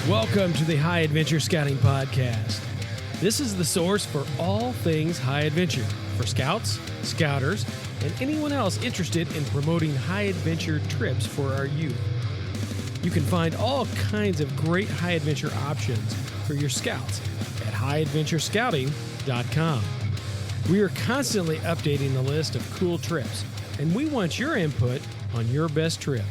Welcome to the High Adventure Scouting Podcast. This is the source for all things high adventure for scouts, scouters, and anyone else interested in promoting high adventure trips for our youth. You can find all kinds of great high adventure options for your scouts at highadventurescouting.com. We are constantly updating the list of cool trips, and we want your input on your best trip.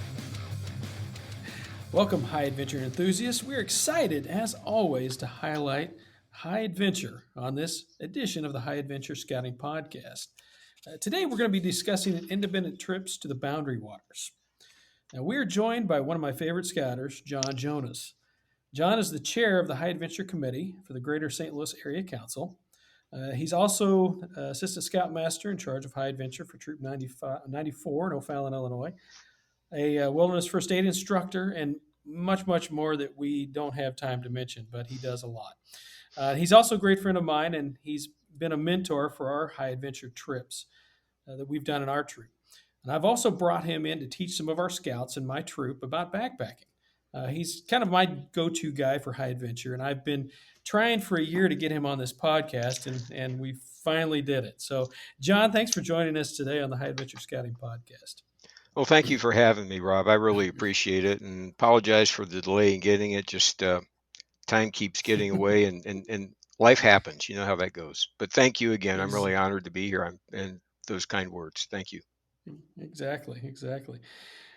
Welcome, high adventure enthusiasts. We're excited, as always, to highlight high adventure on this edition of the High Adventure Scouting Podcast. Today, we're going to be discussing independent trips to the Boundary Waters. Now, we are joined by one of my favorite scouters, Jon Jonas. Jon is the chair of the High Adventure Committee for the Greater St. Louis Area Council. He's also Assistant Scoutmaster in charge of High Adventure for Troop 94 in O'Fallon, Illinois, a Wilderness First Aid Instructor, and much, much more that we don't have time to mention, but he does a lot. He's also a great friend of mine, and he's been a mentor for our high adventure trips that we've done in our troop. And I've also brought him in to teach some of our scouts in my troop about backpacking. He's kind of my go-to guy for high adventure, and I've been trying for a year to get him on this podcast, and we finally did it. So, Jon, thanks for joining us today on the High Adventure Scouting Podcast. Well, thank you for having me, Rob. I really appreciate it, and apologize for the delay in getting it. Just time keeps getting away, and life happens. You know how that goes. But thank you again. I'm really honored to be here, and those kind words. Thank you. Exactly.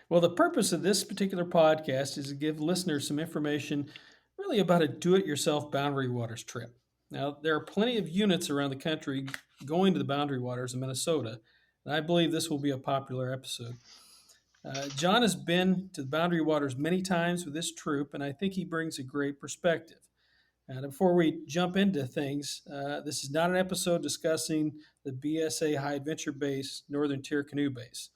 Well, the purpose of this particular podcast is to give listeners some information really about a do-it-yourself Boundary Waters trip. Now, there are plenty of units around the country going to the Boundary Waters in Minnesota, and I believe this will be a popular episode. Jon has been to the Boundary Waters many times with this troop, and I think he brings a great perspective. And before we jump into things, this is not an episode discussing the BSA High Adventure Base Northern Tier Canoe Base.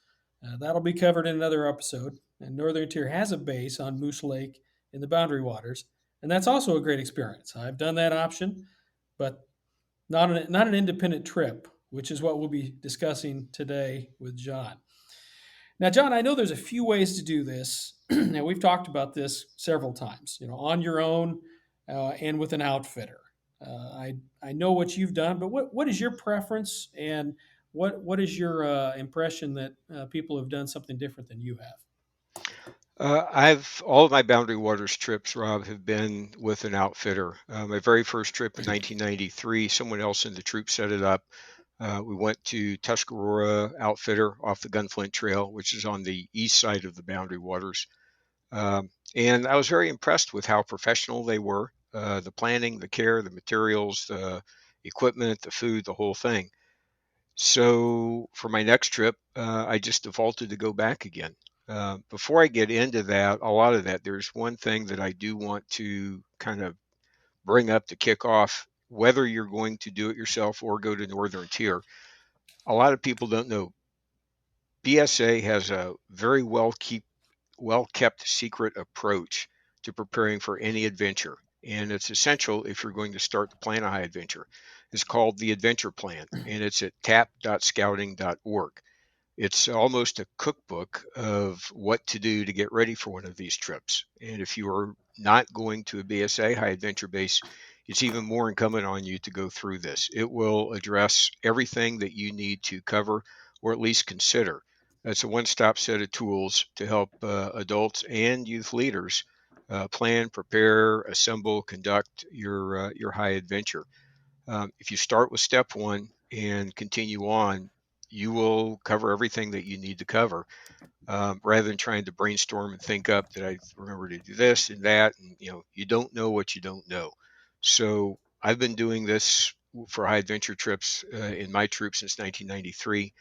That'll be covered in another episode. And Northern Tier has a base on Moose Lake in the Boundary Waters, and that's also a great experience. I've done that option, but not an independent trip, which is what we'll be discussing today with Jon. Now, Jon, I know there's a few ways to do this, and we've talked about this several times. On your own and with an outfitter. I know what you've done, but what is your preference, and what is your impression that people have done something different than you have? All of my Boundary Waters trips, Rob, have been with an outfitter. My very first trip in 1993, someone else in the troop set it up. We went to Tuscarora Outfitter off the Gunflint Trail, which is on the east side of the Boundary Waters. And I was very impressed with how professional they were, the planning, the care, the materials, the equipment, the food, the whole thing. So for my next trip, I just defaulted to go back again. Before I get into that, a lot of that, there's one thing that I do want to kind of bring up to kick off, whether you're going to do it yourself or go to Northern Tier. A lot of people don't know BSA has a very well kept secret approach to preparing for any adventure. And it's essential if you're going to start to plan a high adventure. It's called the Adventure Plan, and it's at tap.scouting.org. It's almost a cookbook of what to do to get ready for one of these trips. And if you are not going to a BSA high adventure base, it's even more incumbent on you to go through this. It will address everything that you need to cover or at least consider. It's a one-stop set of tools to help adults and youth leaders plan, prepare, assemble, conduct your high adventure. If you start with step one and continue on, you will cover everything that you need to cover, rather than trying to brainstorm and think up that I remember to do this and that. And you don't know what you don't know. So I've been doing this for high adventure trips in my troop since 1993.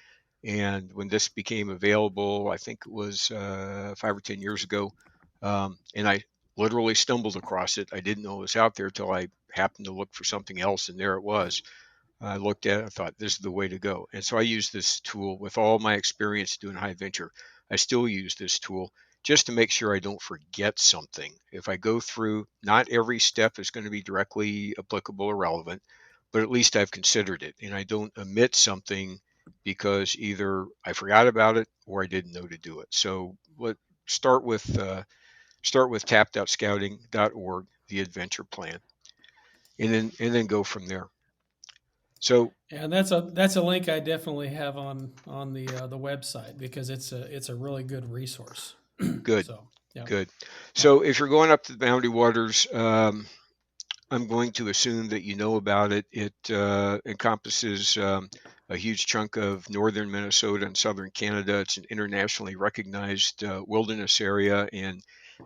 And when this became available, I think it was 5 or 10 years ago, and I literally stumbled across it. I didn't know it was out there till I happened to look for something else, and there it was. I looked at it, I thought, this is the way to go. And so I use this tool with all my experience doing high adventure. I still use this tool just to make sure I don't forget something. If I go through, not every step is going to be directly applicable or relevant, but at least I've considered it, and I don't omit something because either I forgot about it or I didn't know to do it. So let's start with Start with tap.scouting.org, the adventure plan, and then go from there. So And that's a link I definitely have on the website because it's a really good resource. good, So yeah, good. yeah. So if you're going up to the Boundary Waters, I'm going to assume that you know about it. It encompasses a huge chunk of northern Minnesota and southern Canada. It's an internationally recognized wilderness area and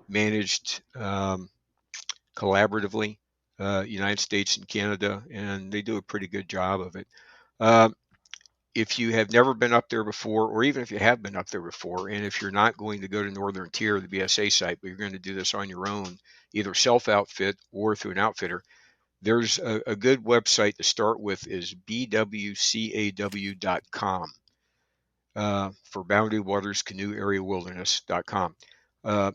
managed collaboratively, United States and Canada, and they do a pretty good job of it. Um, if you have never been up there before, or even if you have been up there before, and if you're not going to go to Northern Tier, the BSA site, but you're going to do this on your own, either self outfit or through an outfitter, there's a good website to start with is bwcaw.com for Boundary Waters Canoe Area Wilderness.com. Uh,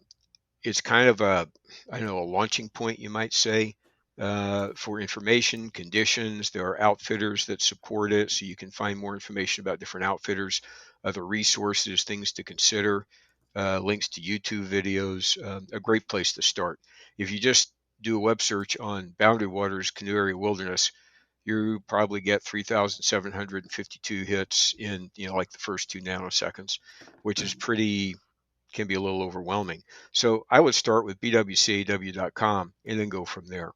it's kind of a, I don't know, a launching point, you might say, for information, conditions. There are outfitters that support it, so you can find more information about different outfitters, other resources, things to consider, links to YouTube videos. A great place to start. If you just do a web search on Boundary Waters Canoe Area Wilderness, you probably get 3,752 hits in, like the first 2 nanoseconds, which is pretty, can be a little overwhelming. So I would start with bwcaw.com and then go from there.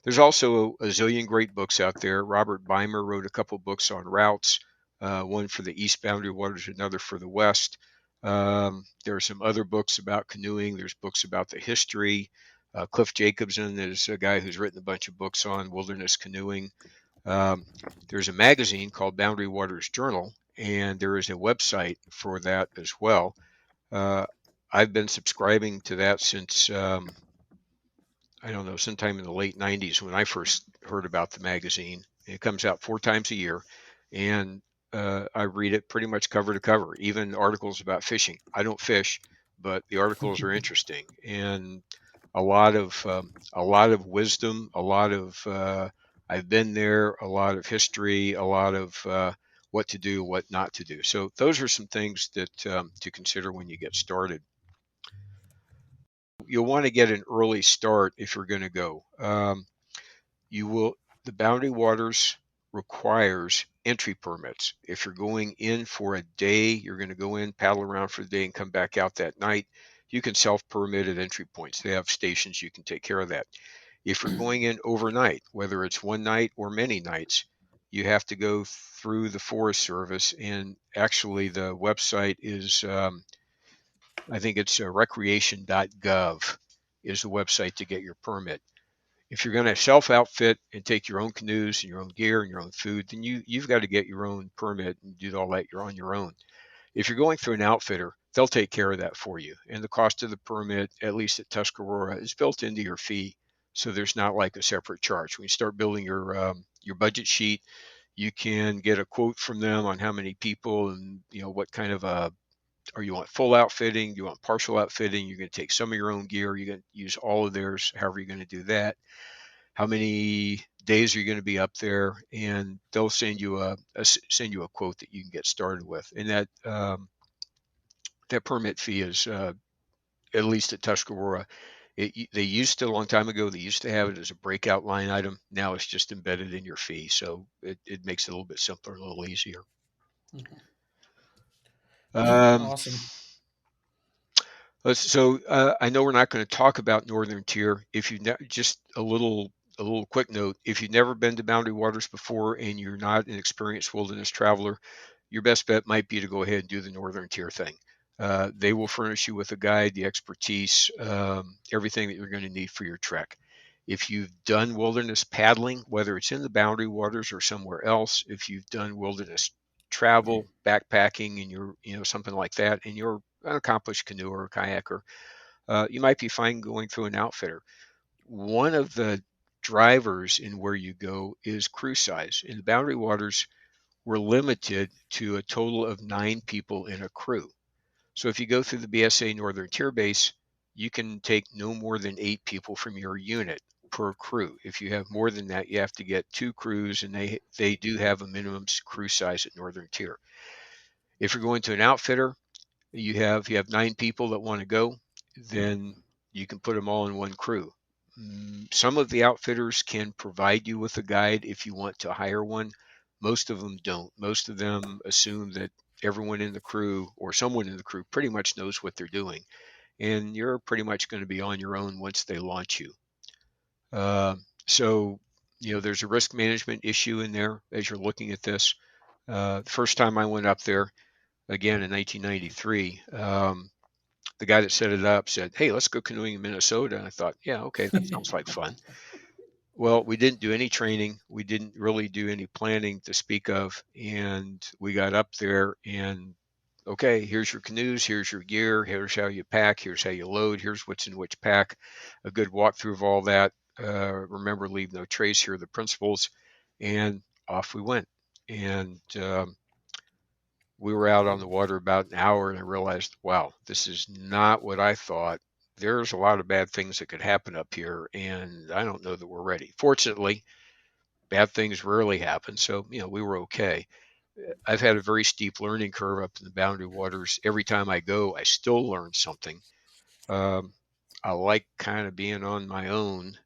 There's also a zillion great books out there. Robert Beimer wrote a couple books on routes, one for the east boundary waters, another for the west. There are some other books about canoeing. There's books about the history. Cliff Jacobson is a guy who's written a bunch of books on wilderness canoeing. Um, there's a magazine called Boundary Waters Journal, and there is a website for that as well. Uh, I've been subscribing to that since I don't know, sometime in the late '90s when I first heard about the magazine. It comes out 4 times a year, and I read it pretty much cover to cover, even articles about fishing. I don't fish, but the articles are interesting and a lot of wisdom, a lot of I've been there, a lot of history, a lot of what to do, what not to do. So those are some things that to consider when you get started. You'll want to get an early start if you're going to go. You will, the Boundary Waters requires entry permits. If you're going in for a day, you're going to go in, paddle around for the day, and come back out that night. You can self permit at entry points. They have stations you can take care of that. If you're going in overnight, whether it's one night or many nights, you have to go through the Forest Service. And actually, the website is I think it's recreation.gov is the website to get your permit. If you're going to self outfit and take your own canoes and your own gear and your own food, then you've got to get your own permit and do all that. You're on your own. If you're going through an outfitter, they'll take care of that for you. And the cost of the permit, at least at Tuscarora, is built into your fee. So there's not like a separate charge. When you start building your budget sheet, you can get a quote from them on how many people and what kind of or you want full outfitting, you want partial outfitting, you're going to take some of your own gear, you're going to use all of theirs, however you're going to do that. How many days are you going to be up there? And they'll send you a quote that you can get started with. And that permit fee is at least at Tuscarora. They used to a long time ago. They used to have it as a breakout line item. Now it's just embedded in your fee, so it makes it a little bit simpler, a little easier. Um, Awesome. I know we're not going to talk about Northern Tier. If you just a little quick note, if you've never been to Boundary Waters before and you're not an experienced wilderness traveler, your best bet might be to go ahead and do the Northern Tier thing. They will furnish you with a guide, the expertise, everything that you're going to need for your trek. If you've done wilderness paddling, whether it's in the Boundary Waters or somewhere else, if you've done wilderness travel, backpacking, and you're, something like that, and you're an accomplished canoeer or kayaker, you might be fine going through an outfitter. One of the drivers in where you go is crew size. In the Boundary Waters, we're limited to a total of 9 people in a crew. So if you go through the BSA Northern Tier Base, you can take no more than 8 people from your unit per crew. If you have more than that, you have to get 2 crews, and they do have a minimum crew size at Northern Tier. If you're going to an outfitter, you have 9 people that want to go, then you can put them all in one crew. Some of the outfitters can provide you with a guide if you want to hire one. Most of them don't. Most of them assume that everyone in the crew or someone in the crew pretty much knows what they're doing, and you're pretty much going to be on your own once they launch you. Uh, so, there's a risk management issue in there as you're looking at this. The first time I went up there, again in 1993, the guy that set it up said, "Hey, let's go canoeing in Minnesota." And I thought, yeah, okay, that sounds like fun. Well, we didn't do any training. We didn't really do any planning to speak of. And we got up there and, okay, here's your canoes, here's your gear, here's how you pack, here's how you load, here's what's in which pack. A good walkthrough of all that. Remember, leave no trace, here are the principles. And off we went. And we were out on the water about an hour, and I realized, wow, this is not what I thought. There's a lot of bad things that could happen up here, and I don't know that we're ready. Fortunately, bad things rarely happen, so we were okay. I've had a very steep learning curve up in the Boundary Waters. Every time I go, I still learn something. Um, I like kind of being on my own.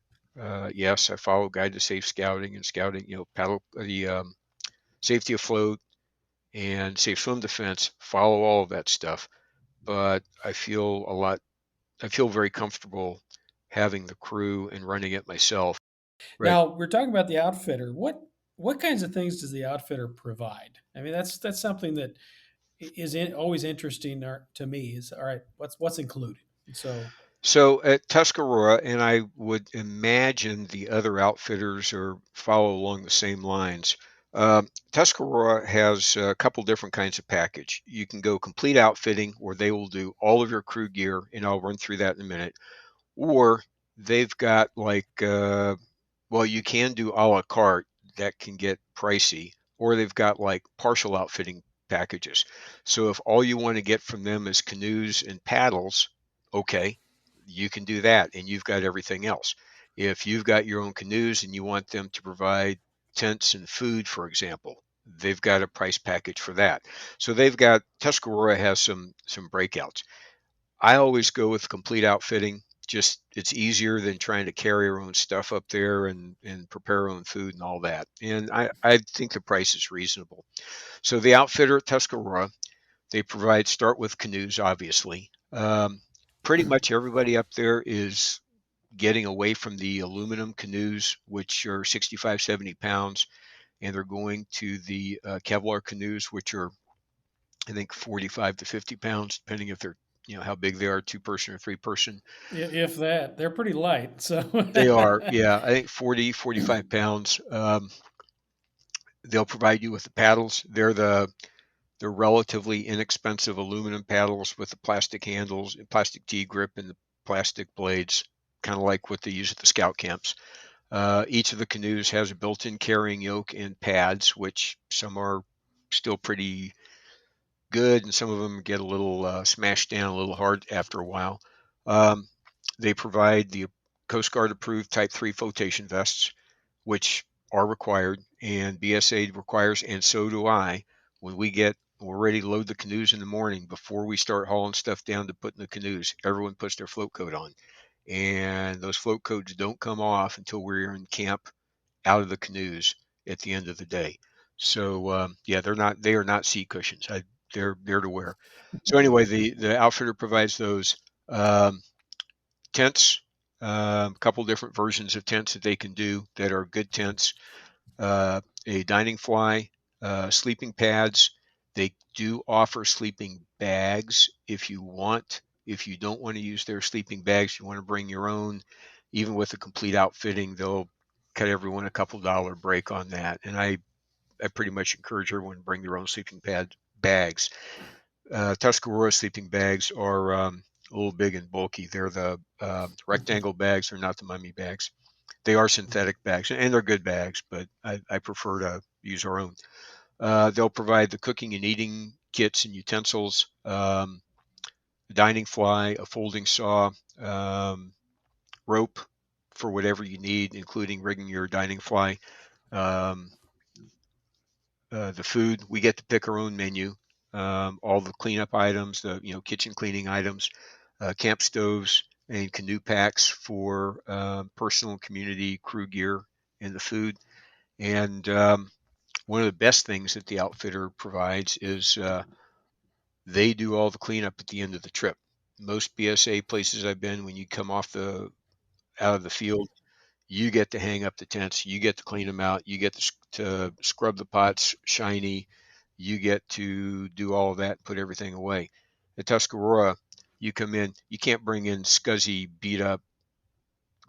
Yes, I follow Guide to Safe Scouting and scouting, paddle the safety afloat and safe swim defense. Follow all of that stuff, but I feel very comfortable having the crew and running it myself. Right. Now we're talking about the outfitter. What kinds of things does the outfitter provide? I mean, that's something that always interesting to me. Is all right. What's included? So So at Tuscarora, and I would imagine the other outfitters are follow along the same lines. Tuscarora has a couple different kinds of package. You can go complete outfitting, where they will do all of your crew gear, and I'll run through that in a minute. Or they've got well, you can do a la carte, that can get pricey, or they've got like partial outfitting packages. So if all you want to get from them is canoes and paddles, okay, you can do that and you've got everything else. If you've got your own canoes and you want them to provide tents and food, for example, they've got a price package for that. So they've got Tuscarora has some breakouts. I always go with complete outfitting. Just it's easier than trying to carry our own stuff up there and prepare our own food and all that. And I think the price is reasonable. So the outfitter at Tuscarora, they provide start with canoes, obviously. Pretty much everybody up there is getting away from the aluminum canoes, which are 65, 70 pounds, and they're going to the Kevlar canoes, which are I think 45 to 50 pounds, depending if they're, how big they are, two person or three person. if that, they're pretty light. So They are, yeah, I think 40, 45 pounds. They'll provide you with the paddles. They're relatively inexpensive aluminum paddles with the plastic handles and plastic T grip and the plastic blades, kind of like what they use at the scout camps. Each of the canoes has a built-in carrying yoke and pads, which some are still pretty good, and some of them get a little smashed down, a little hard after a while. Um, they provide the Coast Guard approved Type 3 flotation vests, which are required, and BSA requires, and so do I. We're ready to load the canoes in the morning, before we start hauling stuff down to put in the canoes, everyone puts their float coat on. And those float coats don't come off until we're in camp out of the canoes at the end of the day. So yeah, they are not seat cushions. They're to wear. So anyway, the outfitter provides those tents, a couple different versions of tents that they can do that are good tents. A dining fly, sleeping pads. They do offer sleeping bags if you want. If you don't want to use their sleeping bags, you want to bring your own. Even with a complete outfitting, they'll cut everyone a couple dollar break on that. And I pretty much encourage everyone to bring their own sleeping pad bags. Tuscarora sleeping bags are a little big and bulky. They're the rectangle bags. They're not the mummy bags. They are synthetic bags, and they're good bags, but I prefer to use our own. They'll provide the cooking and eating kits and utensils, a dining fly, a folding saw, um, rope for whatever you need, including rigging your dining fly. Um, the food, we get to pick our own menu. All the cleanup items, the kitchen cleaning items, camp stoves. and canoe packs for personal community crew gear and the food. And one of the best things that the outfitter provides is they do all the cleanup at the end of the trip. Most BSA places I've been, when you come off the out of the field, you get to hang up the tents, you get to clean them out, you get to scrub the pots shiny, you get to do all of that, put everything away. At Tuscarora, you come in, you can't bring in scuzzy, beat up,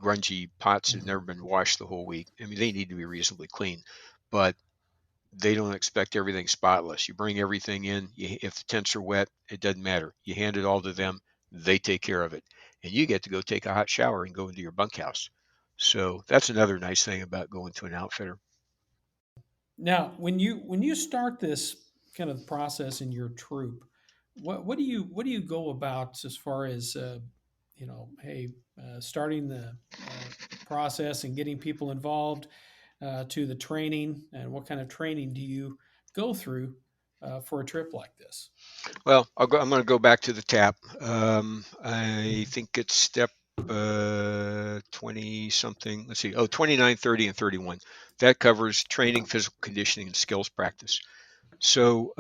grungy pots that have never been washed the whole week. I mean, they need to be reasonably clean, but they don't expect everything spotless. You bring everything in. If the tents are wet, it doesn't matter. You hand it all to them. They take care of it. And you get to go take a hot shower and go into your bunkhouse. So that's another nice thing about going to an outfitter. Now, when you start this kind of process in your troop, what do you go about as far as hey, starting the process and getting people involved to the training, and what kind of training do you go through for a trip like this? Well, I'm going to go back to the tap. I think it's step 20 something. Let's see. Oh, 29, 30, and 31. That covers training, physical conditioning, and skills practice. So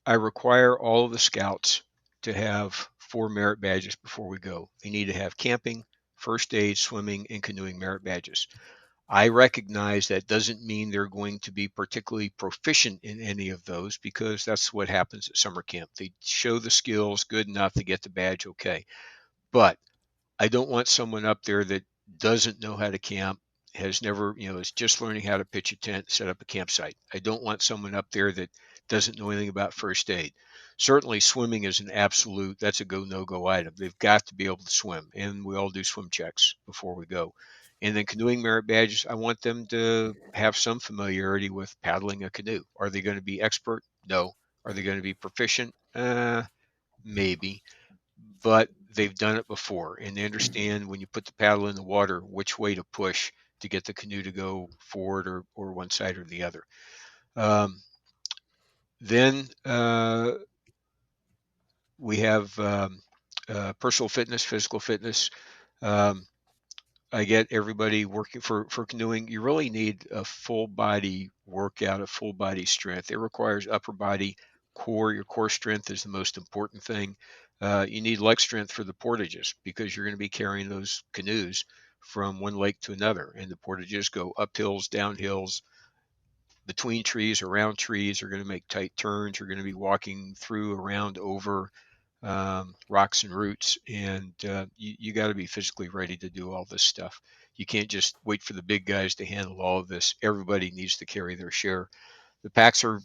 I require all of the scouts to have 4 merit badges before we go. They need to have camping, first aid, swimming, and canoeing merit badges. I recognize that doesn't mean they're going to be particularly proficient in any of those, because that's what happens at summer camp. They show the skills good enough to get the badge, okay. But I don't want someone up there that doesn't know how to camp, has never, is just learning how to pitch a tent, set up a campsite. I don't want someone up there that doesn't know anything about first aid. Certainly, swimming is an absolute, that's a go, no go item. They've got to be able to swim, and we all do swim checks before we go. And then canoeing merit badges, I want them to have some familiarity with paddling a canoe. Are they going to be expert? No. Are they going to be proficient? Maybe, but they've done it before and they understand when you put the paddle in the water which way to push to get the canoe to go forward or one side or the other. Um, then we have personal fitness, physical fitness. Um, I get everybody working for canoeing. You really need a full body workout, a full body strength. It requires upper body core. Your core strength is the most important thing. You need leg strength for the portages because you're going to be carrying those canoes from one lake to another, and the portages go up hills, down hills, between trees, around trees. You're going to make tight turns. You're going to be walking through, around, over rocks and roots, and you got to be physically ready to do all this stuff. You can't just wait for the big guys to handle all of this. Everybody needs to carry their share. The packs are,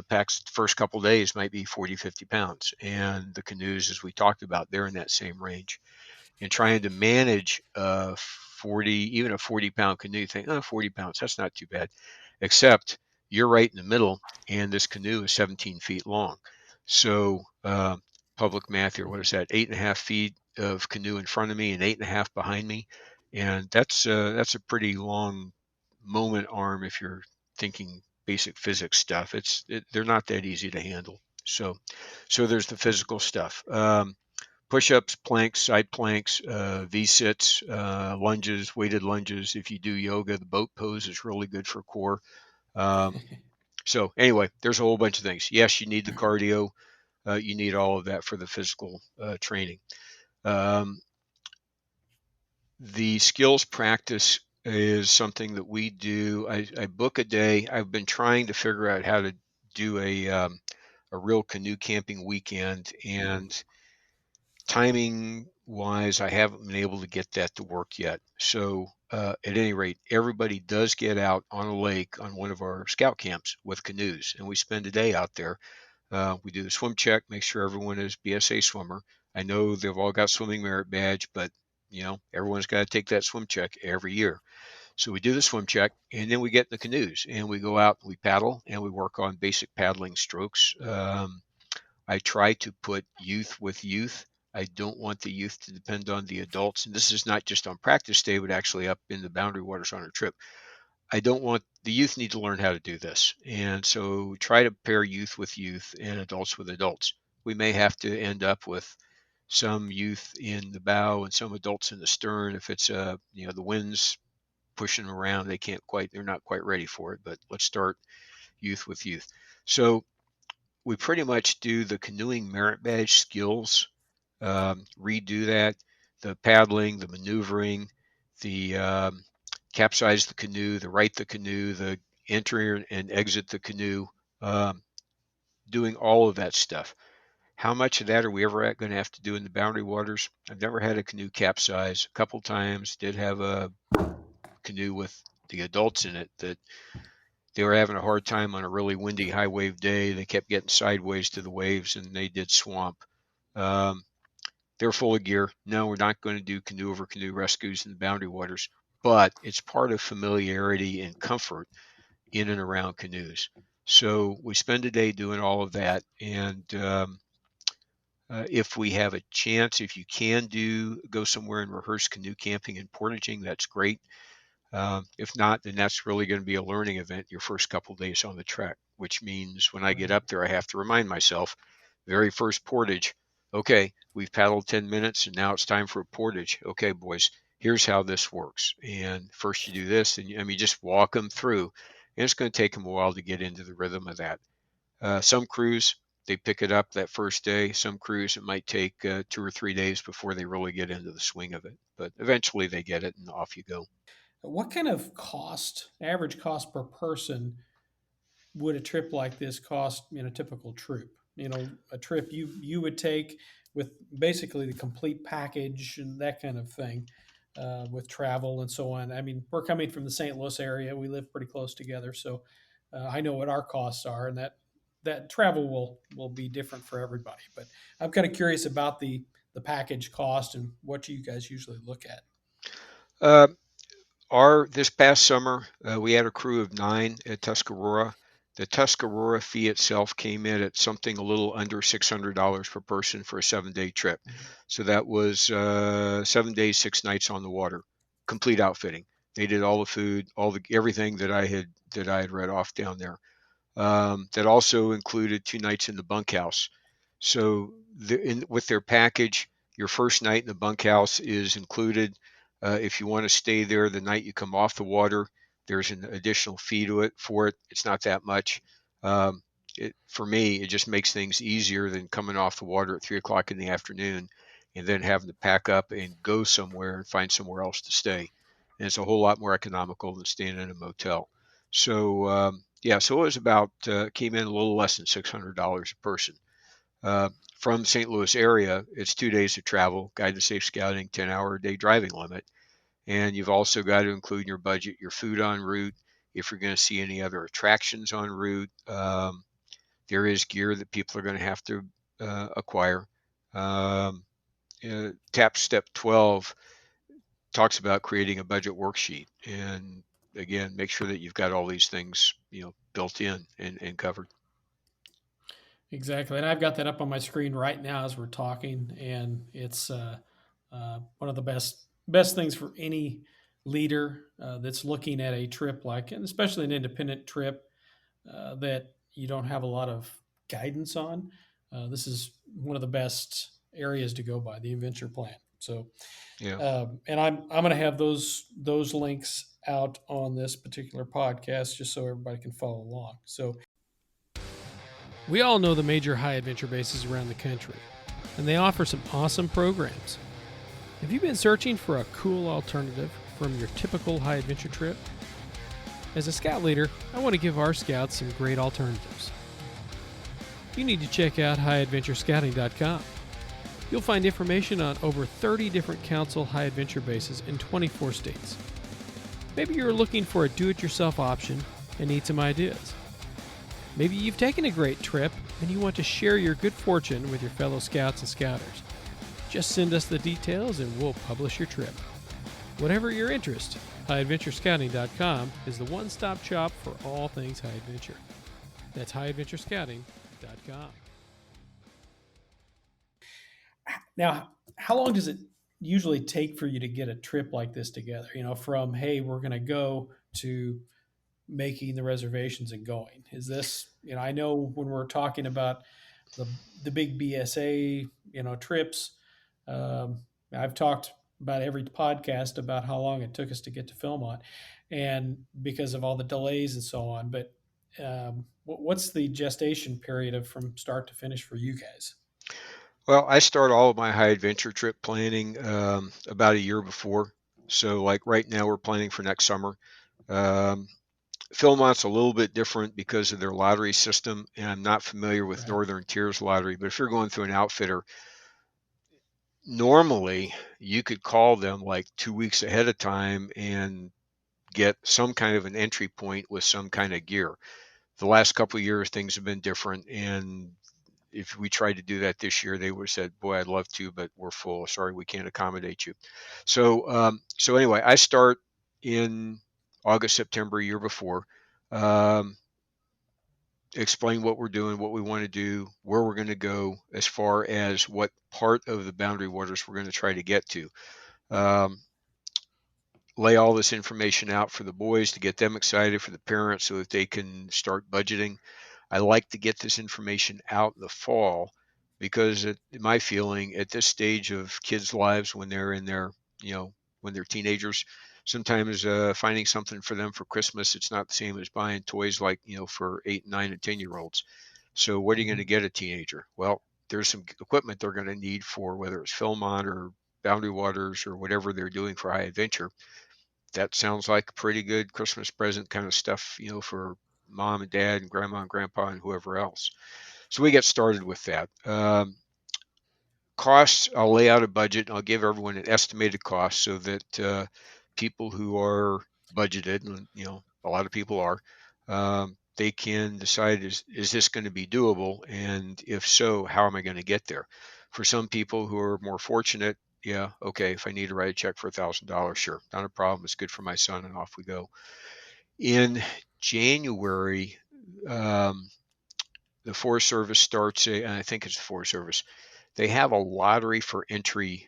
packs the first couple of days might be 40, 50 pounds. And the canoes, as we talked about, they're in that same range. And trying to manage a 40, even a 40-pound canoe, you think, oh, 40 pounds, that's not too bad. Except you're right in the middle, and this canoe is 17 feet long. So, public math here, what is that? 8.5 feet of canoe in front of me and 8.5 behind me. And that's a pretty long moment arm if you're thinking basic physics stuff. They're not that easy to handle. So there's the physical stuff. Push-ups, planks, side planks, V-sits, lunges, weighted lunges. If you do yoga, the boat pose is really good for core. Um, so anyway, there's a whole bunch of things. Yes, you need the cardio. You need all of that for the physical training. Um, the skills practice is something that we do. I book a day. I've been trying to figure out how to do a real canoe camping weekend, and timing wise, I haven't been able to get that to work yet. So, at any rate, everybody does get out on a lake on one of our scout camps with canoes, and we spend a day out there. We do the swim check, make sure everyone is BSA swimmer. I know they've all got swimming merit badge, but everyone's got to take that swim check every year. So we do the swim check, and then we get in the canoes and we go out, we paddle, and we work on basic paddling strokes. I try to put youth with youth. I don't want the youth to depend on the adults. And this is not just on practice day, but actually up in the boundary waters on our trip. I don't want the youth need to learn how to do this. And so try to pair youth with youth and adults with adults. We may have to end up with some youth in the bow and some adults in the stern. If it's the wind's pushing them around, they're not quite ready for it. But let's start youth with youth. So we pretty much do the canoeing merit badge skills, redo that, the paddling, the maneuvering, the capsize the canoe, the right the canoe, the enter and exit the canoe, um, doing all of that stuff. How much of that are we ever going to have to do in the boundary waters? I've never had a canoe capsize. A couple times did have a canoe with the adults in it that they were having a hard time on a really windy high wave day. They kept getting sideways to the waves and they did swamp. Um, they're full of gear. No, we're not going to do canoe over canoe rescues in the boundary waters, but it's part of familiarity and comfort in and around canoes. So we spend a day doing all of that. And if we have a chance, if you can go somewhere and rehearse canoe camping and portaging, that's great. If not, then that's really going to be a learning event your first couple days on the trek, which means when I get Right. up there, I have to remind myself, very first portage, okay, we've paddled 10 minutes and now it's time for a portage. Okay, boys, here's how this works. And first you do this, and just walk them through. And it's going to take them a while to get into the rhythm of that. Some crews, they pick it up that first day. Some crews, it might take 2 or 3 days before they really get into the swing of it. But eventually they get it and off you go. What kind of average cost per person, would a trip like this cost in a typical troop? A trip you would take with basically the complete package and that kind of thing, with travel and so on. I mean, we're coming from the St. Louis area. We live pretty close together, so I know what our costs are, and that travel will be different for everybody. But I'm kind of curious about the package cost and what you guys usually look at. Uh, Our this past summer, we had a crew of 9 at Tuscarora. The Tuscarora fee itself came in at something a little under $600 per person for a 7-day trip. So that was 7 days, 6 nights on the water, complete outfitting. They did all the food, all the everything that I had read off down there. That also included 2 nights in the bunkhouse. So with their package, your first night in the bunkhouse is included. If you want to stay there the night you come off the water, there's an additional fee to it for it. It's not that much. Um, for me, it just makes things easier than coming off the water at 3 o'clock in the afternoon and then having to pack up and go somewhere and find somewhere else to stay. And it's a whole lot more economical than staying in a motel. So yeah, so it was about came in a little less than $600 a person. Uh, from St. Louis area, it's 2 days of travel, guided safe scouting, 10-hour a day driving limit, and you've also got to include in your budget your food en route. If you're going to see any other attractions en route, there is gear that people are going to have to acquire. Um, TAP Step 12 talks about creating a budget worksheet, and again, make sure that you've got all these things built in and covered. Exactly, and I've got that up on my screen right now as we're talking, and it's one of the best things for any leader that's looking at a trip like, and especially an independent trip that you don't have a lot of guidance on. This is one of the best areas to go by, the adventure plan. So, Yeah. and I'm going to have those links out on this particular podcast just so everybody can follow along. So we all know the major high adventure bases around the country, and they offer some awesome programs. Have you been searching for a cool alternative from your typical high adventure trip? As a scout leader, I want to give our scouts some great alternatives. You need to check out highadventurescouting.com. You'll find information on over 30 different council high adventure bases in 24 states. Maybe you're looking for a do-it-yourself option and need some ideas. Maybe you've taken a great trip and you want to share your good fortune with your fellow scouts and scouters. Just send us the details and we'll publish your trip. Whatever your interest, highadventurescouting.com is the one-stop shop for all things high adventure. That's highadventurescouting.com. Now, how long does it usually take for you to get a trip like this together? From, hey, we're going to go, to making the reservations and going. Is this, I know when we're talking about the big BSA, trips, Um, I've talked about every podcast about how long it took us to get to Philmont, and because of all the delays and so on. But what's the gestation period of from start to finish for you guys? Well, I start all of my high adventure trip planning about a year before. So, like right now, we're planning for next summer. Um, Philmont's a little bit different because of their lottery system, and I'm not familiar with Right. Northern Tier's lottery. But if you're going through an outfitter, normally you could call them like 2 weeks ahead of time and get some kind of an entry point with some kind of gear. The last couple of years, things have been different, and if we tried to do that this year, they would have said, "Boy, I'd love to, but we're full. Sorry, we can't accommodate you." So anyway, I start in August, September, a year before. Um, Explain what we're doing, what we want to do, where we're going to go, as far as what part of the boundary waters we're going to try to get to. Um, Lay all this information out for the boys to get them excited, for the parents, so that they can start budgeting. I like to get this information out in the fall because, my feeling, at this stage of kids' lives, when they're in their, when they're teenagers, sometimes finding something for them for Christmas, it's not the same as buying toys like, for 8, 9, and 10-year olds. So what are you going to Mhm. get a teenager? Well, there's some equipment they're going to need for whether it's Philmont or Boundary Waters or whatever they're doing for high adventure. That sounds like a pretty good Christmas present kind of stuff, for mom and dad and grandma and grandpa and whoever else. So we get started with that. Costs, I'll lay out a budget. I'll give everyone an estimated cost so that people who are budgeted, and a lot of people are, they can decide, is this going to be doable, and if so, how am I going to get there? For some people who are more fortunate, yeah, okay, if I need to write a check for $1,000, sure, not a problem. It's good for my son, and off we go. In January, um, the Forest Service starts, and I think it's the Forest Service, they have a lottery for entry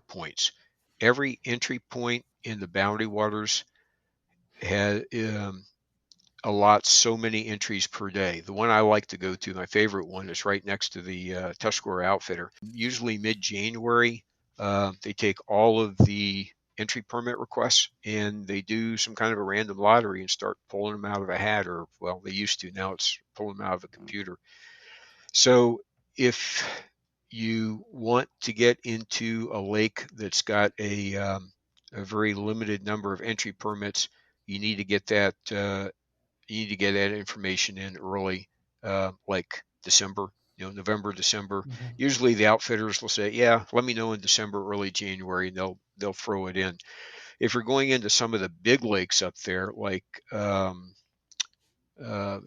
points. Every entry point in the boundary waters has allots so many entries per day. The one I like to go to, my favorite one, is right next to the Tuscarora Outfitter. Usually mid-January, they take all of the entry permit requests and they do some kind of a random lottery and start pulling them out of a hat, or well, they used to. Now it's pulling them out of a computer. So if you want to get into a lake that's got a very limited number of entry permits, you need to get that information in early, like December, November, December. Mhm. Usually the outfitters will say, "Yeah, let me know in December, early January," and they'll throw it in. If you're going into some of the big lakes up there, like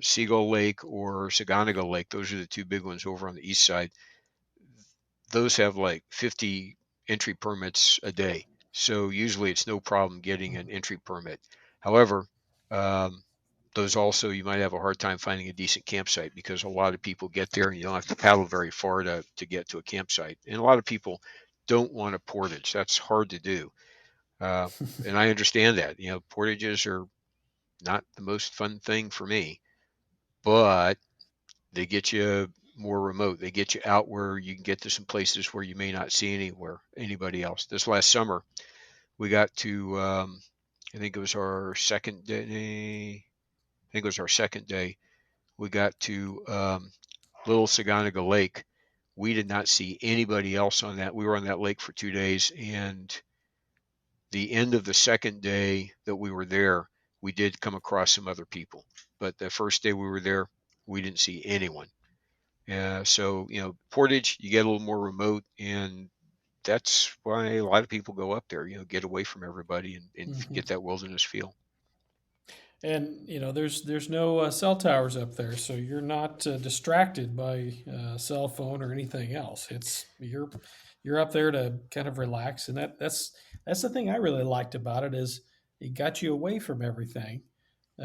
Seagull Lake or Saganaga Lake, those are the two big ones over on the east side. Those have like 50 entry permits a day. So usually it's no problem getting an entry permit. However, um, those also, you might have a hard time finding a decent campsite because a lot of people get there and you don't have to paddle very far to get to a campsite. And a lot of people don't want a portage. That's hard to do. Uh, and I understand that. Portages are not the most fun thing for me, but they get you more remote. They get you out where you can get to some places where you may not see anybody else. This last summer, we got to, I think it was our second day. I think it was our second day. We got to Little Saganaga Lake. We did not see anybody else on that. We were on that lake for 2 days, and the end of the second day that we were there, we did come across some other people. But the first day we were there, we didn't see anyone. So, Portage, you get a little more remote, and that's why a lot of people go up there, get away from everybody and Mhm. get that wilderness feel. And there's no cell towers up there, so you're not distracted by cell phone or anything else. You're up there to kind of relax, and that's the thing I really liked about it is it got you away from everything.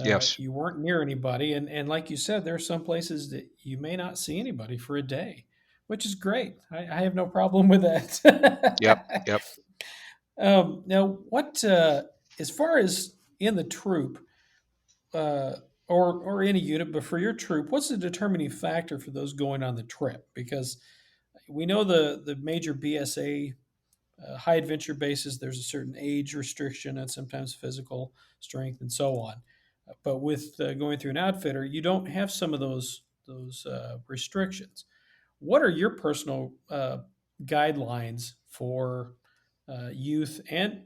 Yes. You weren't near anybody, and like you said, there are some places that you may not see anybody for a day, which is great. I have no problem with Yep. that. Yep. Now, what as far as in the troop? uh, or any unit, but for your troop, what's the determining factor for those going on the trip? Because we know the major BSA high adventure bases. There's a certain age restriction and sometimes physical strength and so on. But with going through an outfitter, you don't have some of those restrictions. What are your personal guidelines for youth and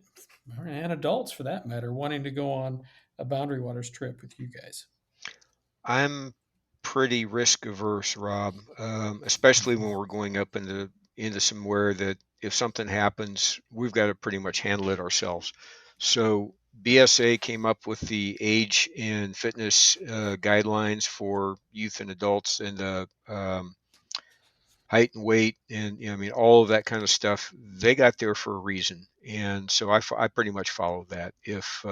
adults, for that matter, wanting to go on a Boundary Waters trip with you guys? I'm pretty risk averse, Rob, especially when we're going up into somewhere that if something happens, we've got to pretty much handle it ourselves. So BSA came up with the age and fitness guidelines for youth and adults, and the height and weight, and I mean all of that kind of stuff. They got there for a reason, and so I pretty much follow that. If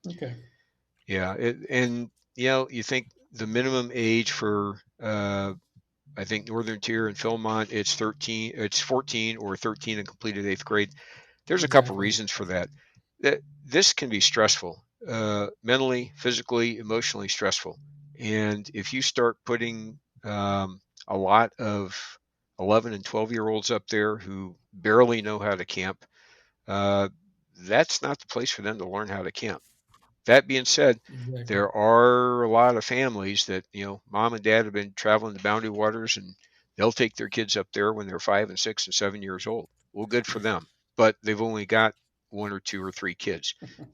Okay, Yeah, and you think the minimum age for I think Northern Tier and Philmont, it's 14 or 13 and completed eighth grade. There's a couple exactly. reasons for that. That this can be stressful, mentally, physically, emotionally stressful. And if you start putting a lot of 11 and 12-year-olds up there who barely know how to camp, uh, that's not the place for them to learn how to camp. That being said, Exactly. there are a lot of families that, mom and dad have been traveling the Boundary Waters, and they'll take their kids up there when they're 5 and 6 and 7 years old. Well, good for them. But they've only got one or two or three kids.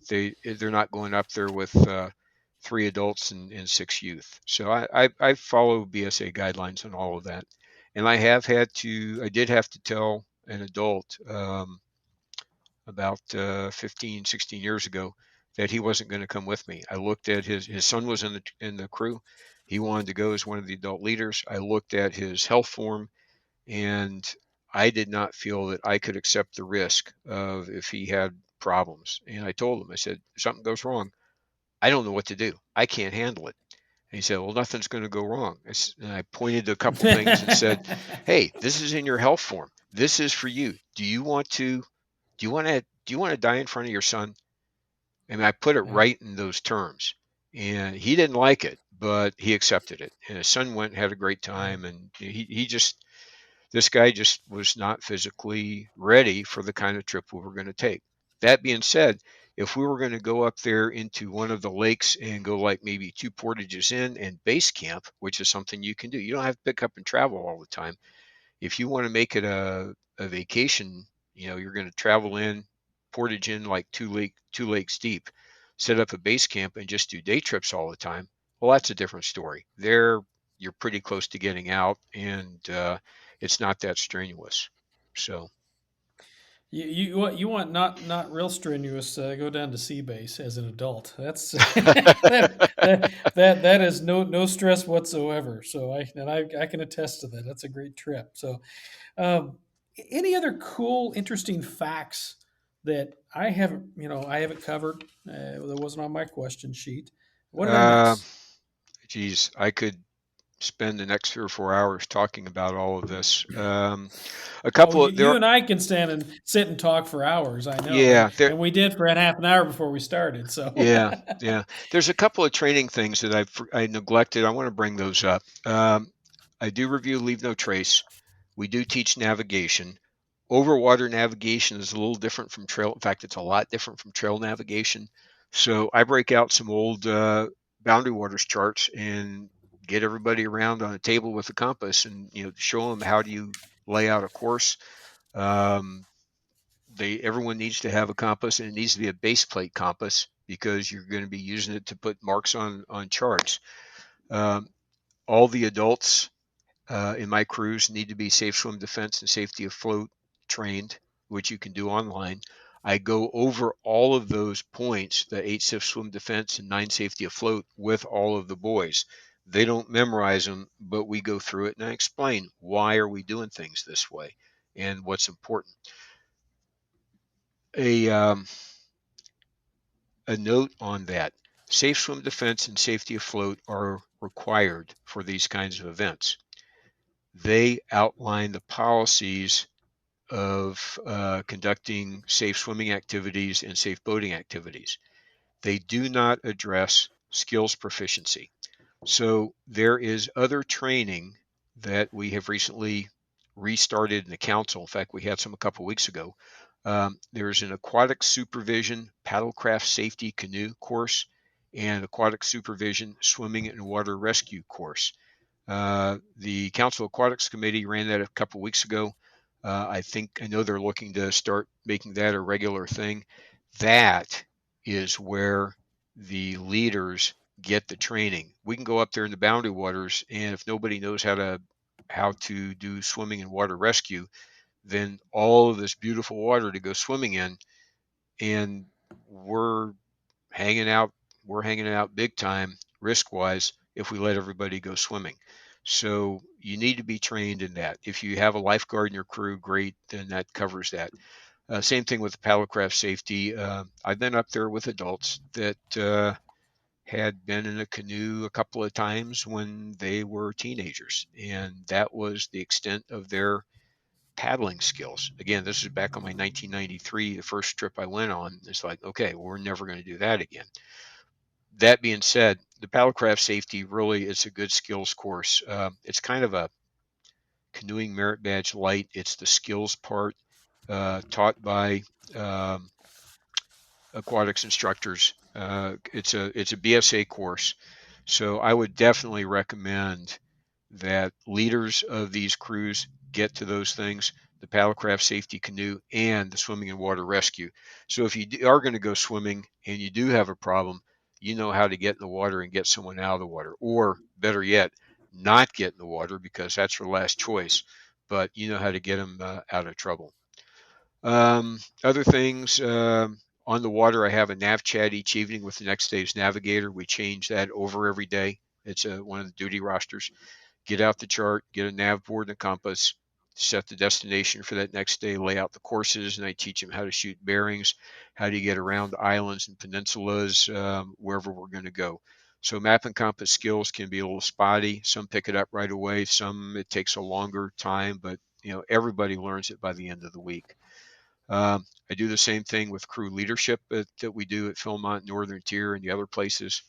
They're not going up there with three adults and six youth. So I follow BSA guidelines on all of that. And I did have to tell an adult about 15, 16 years ago that he wasn't going to come with me. I looked at his son was in the crew. He wanted to go as one of the adult leaders. I looked at his health form, and I did not feel that I could accept the risk of if he had problems. And I told him, I said, if something goes wrong, I don't know what to do. I can't handle it. And he said, well, nothing's going to go wrong. And I pointed to a couple things and said, hey, this is in your health form. This is for you. Do you want to die in front of your son? And I put it Yeah. right in those terms. And he didn't like it, but he accepted it. And his son went and had a great Yeah. time. And this guy just was not physically ready for the kind of trip we were going to take. That being said, if we were going to go up there into one of the lakes and go like maybe two portages in and base camp, which is something you can do, you don't have to pick up and travel all the time. If you want to make it a vacation, you're going to travel in, portage in like two lakes deep, set up a base camp and just do day trips all the time. Well, that's a different story. There, you're pretty close to getting out, and it's not that strenuous. So, You want not real strenuous. Go down to sea base as an adult. That's that is no stress whatsoever. So I can attest to that. That's a great trip. So um, any other cool, interesting facts that I haven't covered that wasn't on my question sheet? What did I uh, miss? geez, I could spend the next 3 or 4 hours talking about all of this. A Oh, couple you, of you there, and I can stand and sit and talk for hours. I know, and yeah, there, and we did for a half an hour before we started. So Yeah, yeah. There's a couple of training things that I neglected. I want to bring those up. I do review Leave No Trace. We do teach navigation. Overwater navigation is a little different from trail. In fact, it's a lot different from trail navigation. So I break out some old Boundary Waters charts and get everybody around on a table with a compass, and show them how do you lay out a course. Um, everyone needs to have a compass, and it needs to be a base plate compass because you're going to be using it to put marks on charts. Um, all the adults in my crews need to be safe swim defense and safety afloat trained, which you can do online. I go over all of those points, the 8 safe swim defense and 9 safety afloat, with all of the boys. They don't memorize them, but we go through it and I explain why are we doing things this way and what's important. A A note on that: safe swim defense and safety afloat are required for these kinds of events. They outline the policies of conducting safe swimming activities and safe boating activities. They do not address skills proficiency. So there is other training that we have recently restarted in the council. In fact, we had some a couple of weeks ago. There's an aquatic supervision paddlecraft safety canoe course and aquatic supervision swimming and water rescue course. The Council Aquatics Committee ran that a couple of weeks ago. I know they're looking to start making that a regular thing. That is where the leaders get the training. We can go up there in the boundary waters, and if nobody knows how to do swimming and water rescue, then all of this beautiful water to go swimming in, and we're hanging out we're hanging out big time risk wise if we let everybody go swimming. So you need to be trained in that. If you have a lifeguard in your crew, great, then that covers that. Same thing with the paddlecraft safety. I've been up there with adults that had been in a canoe a couple of times when they were teenagers, and that was the extent of their paddling skills. Again, this is back on my 1993, the first trip I went on. It's like, okay, we're never going to do that again. That being said, the paddlecraft safety really is a good skills course. It's kind of a canoeing merit badge light. It's the skills part taught by um, aquatics instructors. It's a BSA course, so I would definitely recommend that leaders of these crews get to those things: the paddlecraft safety canoe and the swimming and water rescue. So if you are going to go swimming and you do have a problem, you know how to get in the water and get someone out of the water, or better yet, not get in the water because that's your last choice, but you know how to get them out of trouble. Other things on the water, I have a nav chat each evening with the next day's navigator. We change that over every day. It's one of the duty rosters. Get out the chart, get a nav board and a compass, set the destination for that next day, lay out the courses, and I teach them how to shoot bearings, how to get around islands and peninsulas, wherever we're going to go. So map and compass skills can be a little spotty. Some pick it up right away. Some it takes a longer time, but everybody learns it by the end of the week. I do the same thing with crew leadership that we do at Philmont, Northern Tier, and the other places.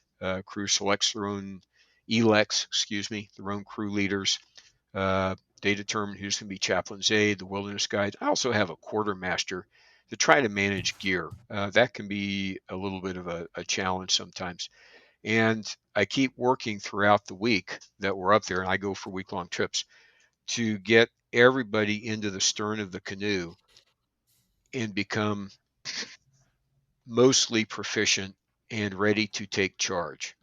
Crew selects their own ELECs, excuse me, their own crew leaders. Uh, they determine who's going to be chaplain's aide, the wilderness guide. I also have a quartermaster to try to manage gear. That can be a little bit of a challenge sometimes. And I keep working throughout the week that we're up there, and I go for week-long trips to get everybody into the stern of the canoe and become mostly proficient and ready to take charge.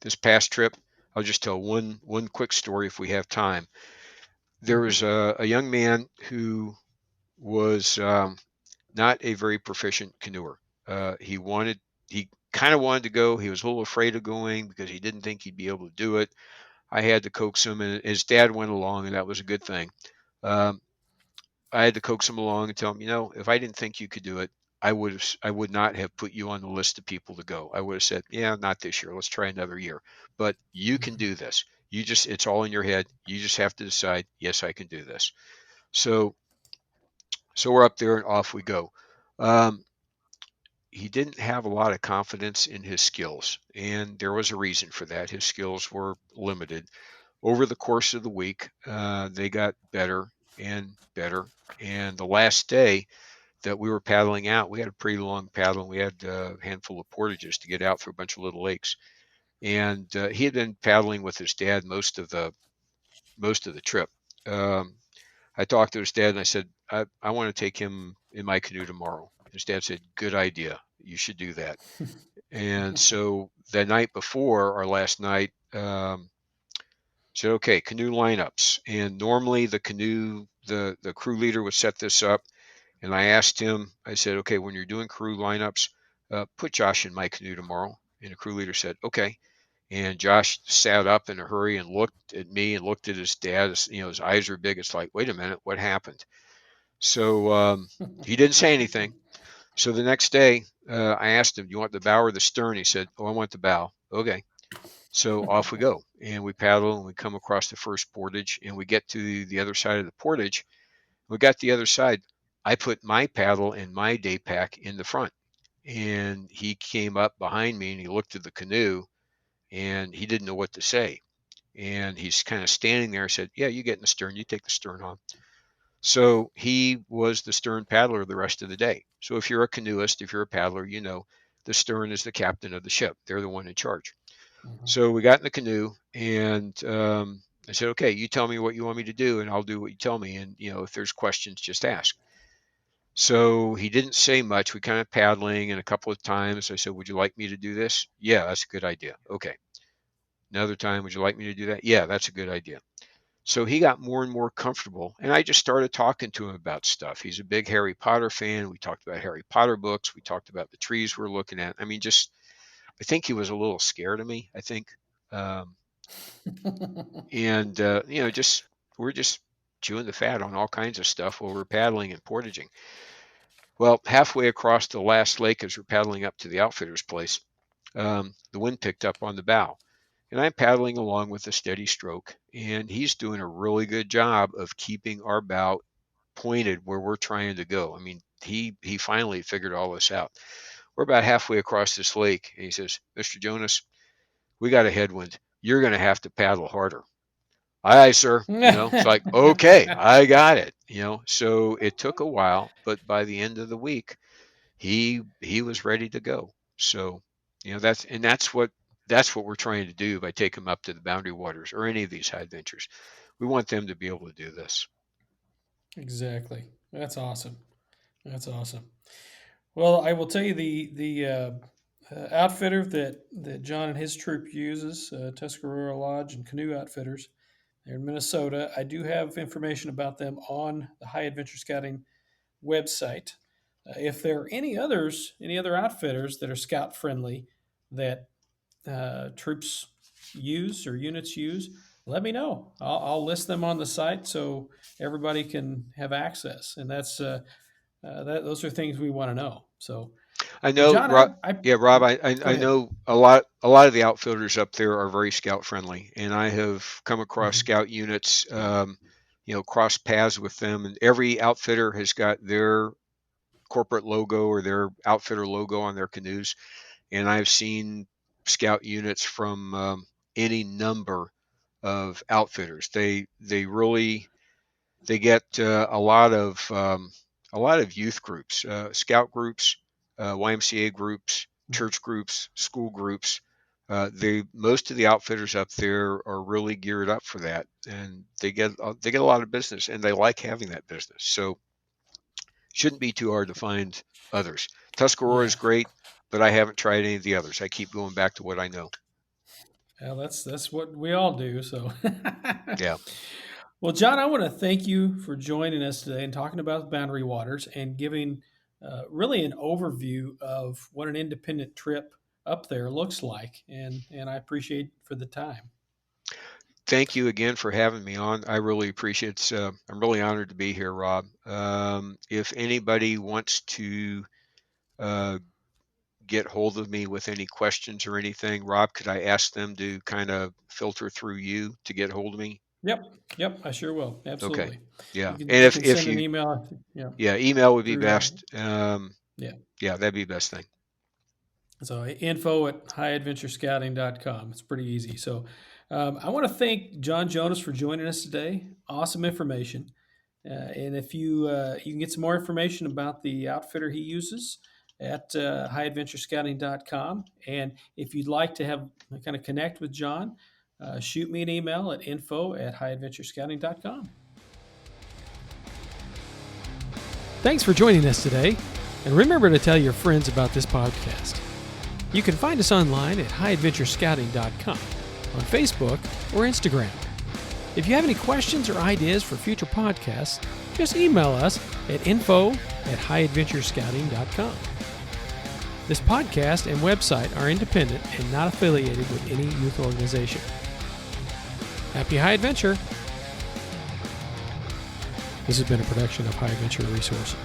This past trip, I'll just tell one quick story if we have time. There Mhm. was a young man who was not a very proficient canoer. He kind of wanted to go. He was a little afraid of going because he didn't think he'd be able to do it. I had to coax him, and his dad went along, and that was a good thing. Um, I had to coax him along and tell him, if I didn't think you could do it, I would not have put you on the list of people to go. I would have said, yeah, not this year. Let's try another year. But you can Mhm. do this. It's all in your head. You just have to decide, yes, I can do this. So, so we're up there and off we go. Um, he didn't have a lot of confidence in his skills, and there was a reason for that. His skills were limited. Over the course of the week, they got better and better. And the last day, that we were paddling out. We had a pretty long paddle, and we had a handful of portages to get out through a bunch of little lakes. And he had been paddling with his dad most of the trip. Um, I talked to his dad and I said, I want to take him in my canoe tomorrow. His dad said, good idea. You should do that. And so the night before our last night, said, okay, canoe lineups. And normally the crew leader would set this up. And I asked him, I said, okay, when you're doing crew lineups, put Josh in my canoe tomorrow. And the crew leader said, okay. And Josh sat up in a hurry and looked at me and looked at his dad. His eyes were big. It's like, wait a minute, what happened? So he didn't say anything. So the next day, I asked him, do you want the bow or the stern? He said, oh, I want the bow. Okay. So off we go. And we paddle and we come across the first portage and we get to the other side of the portage. We got the other side. I put my paddle and my day pack in the front. And he came up behind me and he looked at the canoe and he didn't know what to say. And he's kind of standing there. I said, yeah, you get in the stern, you take the stern on. So he was the stern paddler the rest of the day. So if you're a canoeist, if you're a paddler, you know the stern is the captain of the ship. They're the one in charge. Mhm. So we got in the canoe, and I said, okay, you tell me what you want me to do, and I'll do what you tell me. And, you know, if there's questions, just ask. So he didn't say much. We kind of paddling, and a couple of times I said, would you like me to do this? Yeah, that's a good idea. Okay. Another time, would you like me to do that? Yeah, that's a good idea. So he got more and more comfortable, and I just started talking to him about stuff. He's a big Harry Potter fan. We talked about Harry Potter books. We talked about the trees we're looking at. I mean, just I think he was a little scared of me. I think, um, and you know, just we're just chewing the fat on all kinds of stuff while we're paddling and portaging. Well, halfway across the last lake, as we're paddling up to the outfitter's place, the wind picked up on the bow. And I'm paddling along with a steady stroke, and he's doing a really good job of keeping our bow pointed where we're trying to go. I mean, he finally figured all this out. We're about halfway across this lake, and he says, Mr. Jonas, we got a headwind. You're going to have to paddle harder. Aye, aye, sir. You know, it's like, okay, I got it. You know, so it took a while, but by the end of the week, he was ready to go. So, you know, that's what we're trying to do by taking them up to the boundary waters or any of these high adventures. We want them to be able to do this. Exactly. That's awesome. That's awesome. Well, I will tell you the outfitter that John and his troop uses, Tuscarora Lodge and Canoe Outfitters. They're in Minnesota. I do have information about them on the High Adventure Scouting website. If there are any other outfitters that are scout friendly that troops use or units use, let me know. I'll list them on the site so everybody can have access. And those are things we want to know. So, I well, know, John, Rob. I Yeah, Rob. go I ahead. know a lot of the outfitters up there are very scout friendly, and I have come across Mhm. scout units. You know, cross paths with them, and every outfitter has got their corporate logo or their outfitter logo on their canoes. And I've seen scout units from any number of outfitters. They really they get a lot of youth groups, scout groups, YMCA groups, church groups, school groups. They most of the outfitters up there are really geared up for that, and they get a lot of business, and they like having that business. So shouldn't be too hard to find others. Tuscarora is Yeah. great, but I haven't tried any of the others. I keep going back to what I know. Well, that's what we all do. So, Yeah. well, John, I want to thank you for joining us today and talking about boundary waters and giving really an overview of what an independent trip up there looks like. And I appreciate for the time. Thank you again for having me on. I really appreciate it. I'm really honored to be here, Rob. If anybody wants to uh, get hold of me with any questions or anything, Rob, could I ask them to kind of filter through you to get hold of me? Yep, yep, I sure will. Okay. Absolutely. Yeah. You can And you if can if send an you email. Yeah, yeah, email would be through best. yeah. Yeah, that'd be the best thing. So info@highadventurescouting.com. It's pretty easy. So I want to thank Jon Jonas for joining us today. Awesome information. And if you can get some more information about the outfitter he uses at highadventurescouting.com. And if you'd like to have kind of connect with John, shoot me an email at info@highadventurescouting.com. Thanks for joining us today. And remember to tell your friends about this podcast. You can find us online at highadventurescouting.com, on Facebook or Instagram. If you have any questions or ideas for future podcasts, just email us at info@highadventurescouting.com. This podcast and website are independent and not affiliated with any youth organization. Happy High Adventure! This has been a production of High Adventure Resources.